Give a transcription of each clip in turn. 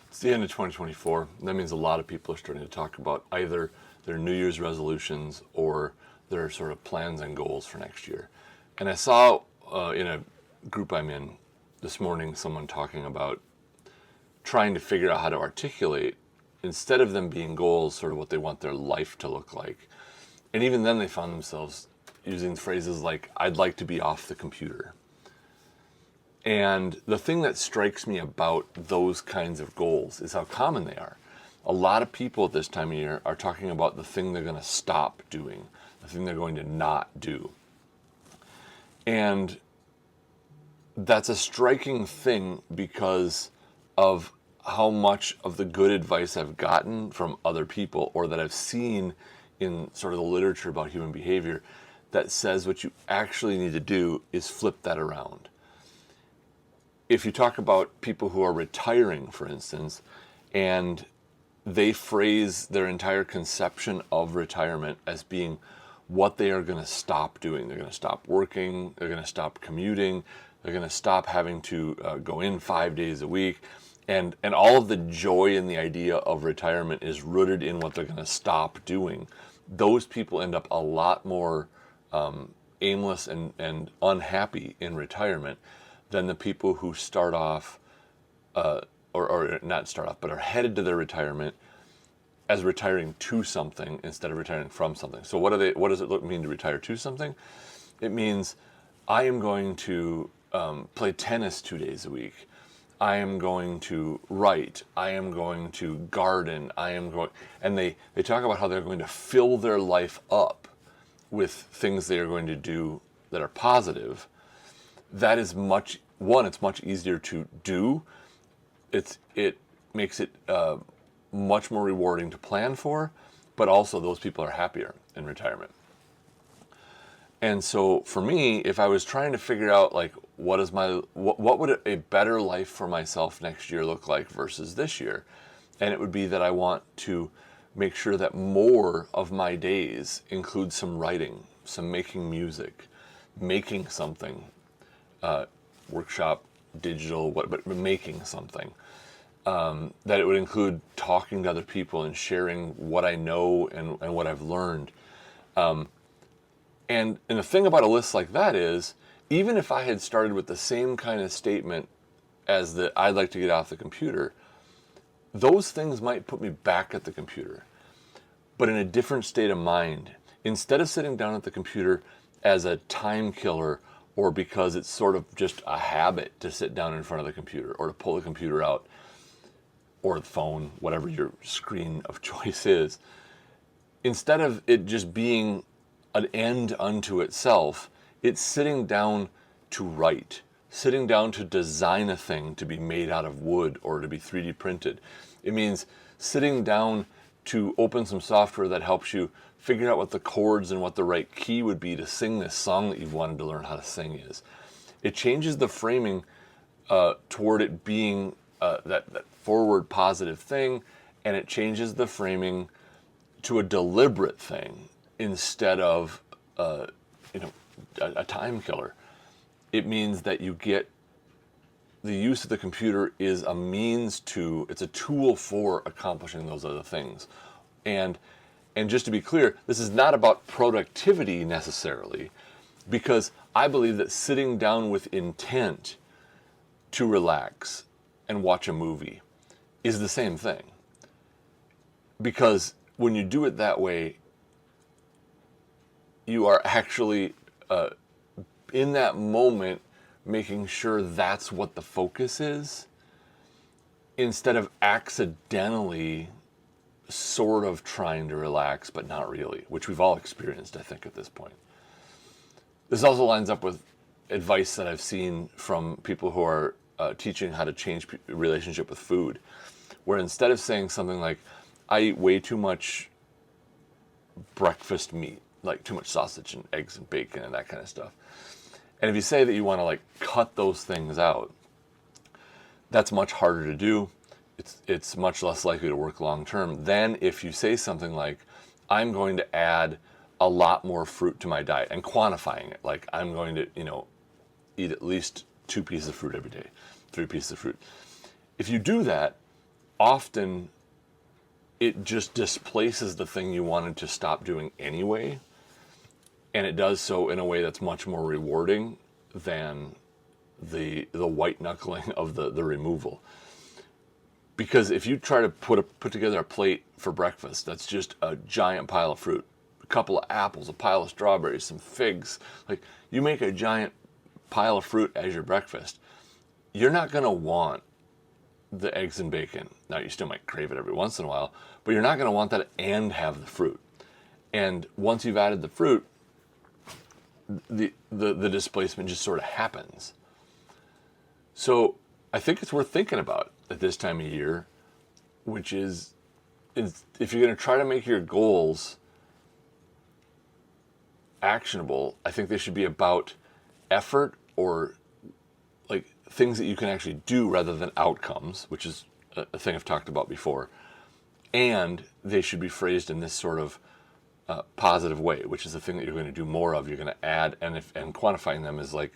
It's the end of 2024. That means a lot of people are starting to talk about either their New Year's resolutions or their sort of plans and goals for next year. And I saw in a group I'm in this morning someone talking about trying to figure out how to articulate, instead of them being goals, sort of what they want their life to look like. And even then they found themselves using phrases like, I'd like to be off the computer. And the thing that strikes me about those kinds of goals is how common they are. A lot of people at this time of year are talking about the thing they're going to stop doing, the thing they're going to not do. And that's a striking thing because of how much of the good advice I've gotten from other people, or that I've seen in sort of the literature about human behavior, that says what you actually need to do is flip that around. If you talk about people who are retiring, for instance, and they phrase their entire conception of retirement as being what they are going to stop doing. They're going to stop working, they're going to stop commuting, they're going to stop having to go in 5 days a week. And all of the joy in the idea of retirement is rooted in what they're going to stop doing. Those people end up a lot more aimless and unhappy in retirement than the people who start off, or not start off, but are headed to their retirement as retiring to something instead of retiring from something. So what does it mean to retire to something? It means I am going to play tennis 2 days a week. I am going to write. I am going to garden. And they talk about how they're going to fill their life up with things they are going to do that are positive. That is it's much easier to do. It makes it much more rewarding to plan for, but also those people are happier in retirement. And so for me, if I was trying to figure out like what would a better life for myself next year look like versus this year, and it would be that I want to make sure that more of my days include some writing, some making music, making something, workshop, digital, but making something. That it would include talking to other people and sharing what I know and what I've learned. And the thing about a list like that is, even if I had started with the same kind of statement as the I'd like to get off the computer, those things might put me back at the computer, but in a different state of mind. Instead of sitting down at the computer as a time killer, or because it's sort of just a habit to sit down in front of the computer or to pull the computer out, or the phone, whatever your screen of choice is, instead of it just being an end unto itself, it's sitting down to write, sitting down to design a thing to be made out of wood or to be 3D printed. It means sitting down to open some software that helps you figure out what the chords and what the right key would be to sing this song that you've wanted to learn how to sing is. It changes the framing toward it being that forward positive thing, and it changes the framing to a deliberate thing instead of a time killer. It means that you get the use of the computer is a means to, it's a tool for accomplishing those other things. And just to be clear, this is not about productivity necessarily, because I believe that sitting down with intent to relax and watch a movie is the same thing. Because when you do it that way, you are actually in that moment making sure that's what the focus is, instead of accidentally sort of trying to relax but not really, which we've all experienced, I think, at this point. This also lines up with advice that I've seen from people who are teaching how to change relationship with food, where instead of saying something like, I eat way too much breakfast meat, like too much sausage and eggs and bacon and that kind of stuff. And if you say that you want to like cut those things out, that's much harder to do. It's much less likely to work long term than if you say something like, I'm going to add a lot more fruit to my diet, and quantifying it. Like, I'm going to, eat at least 2 pieces of fruit every day, 3 pieces of fruit. If you do that, often it just displaces the thing you wanted to stop doing anyway. And it does so in a way that's much more rewarding than the white knuckling of the removal. Because if you try to put together a plate for breakfast that's just a giant pile of fruit, a couple of apples, a pile of strawberries, some figs, like you make a giant pile of fruit as your breakfast, you're not going to want the eggs and bacon. Now, you still might crave it every once in a while, but you're not going to want that and have the fruit. And once you've added the fruit, the displacement just sort of happens. So I think it's worth thinking about at this time of year, which is if you're going to try to make your goals actionable, I think they should be about effort, or like things that you can actually do rather than outcomes, which is a thing I've talked about before. And they should be phrased in this sort of positive way, which is the thing that you're going to do more of. You're going to add, and quantifying them is like,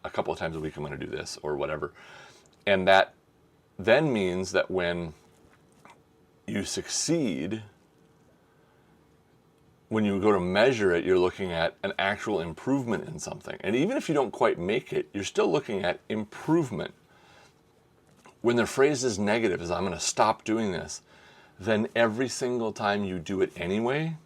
a couple of times a week I'm going to do this or whatever. And that then means that when you succeed, when you go to measure it, you're looking at an actual improvement in something. And even if you don't quite make it, you're still looking at improvement. When they're phrased as negative, as I'm going to stop doing this, then every single time you do it anyway,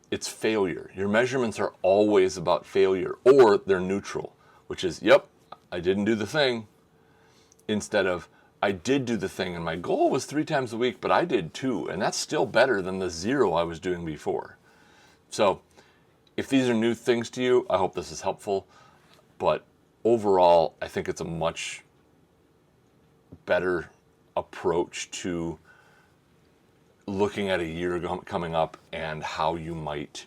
it's failure. Your measurements are always about failure, or they're neutral, which is, yep, I didn't do the thing, instead of, I did do the thing and my goal was 3 times a week, but I did 2, and that's still better than the 0 I was doing before. So if these are new things to you, I hope this is helpful. But overall, I think it's a much better approach to looking at a year coming up and how you might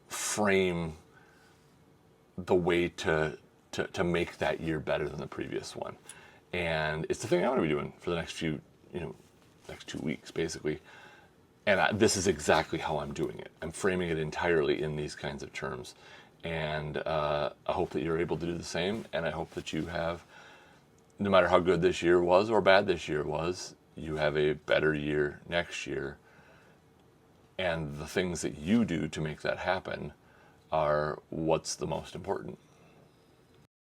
frame the way to make that year better than the previous one. And it's the thing I'm going to be doing for the next next 2 weeks, basically. And this is exactly how I'm doing it. I'm framing it entirely in these kinds of terms. And I hope that you're able to do the same. And I hope that you have, no matter how good this year was or bad this year was, you have a better year next year. And the things that you do to make that happen are what's the most important.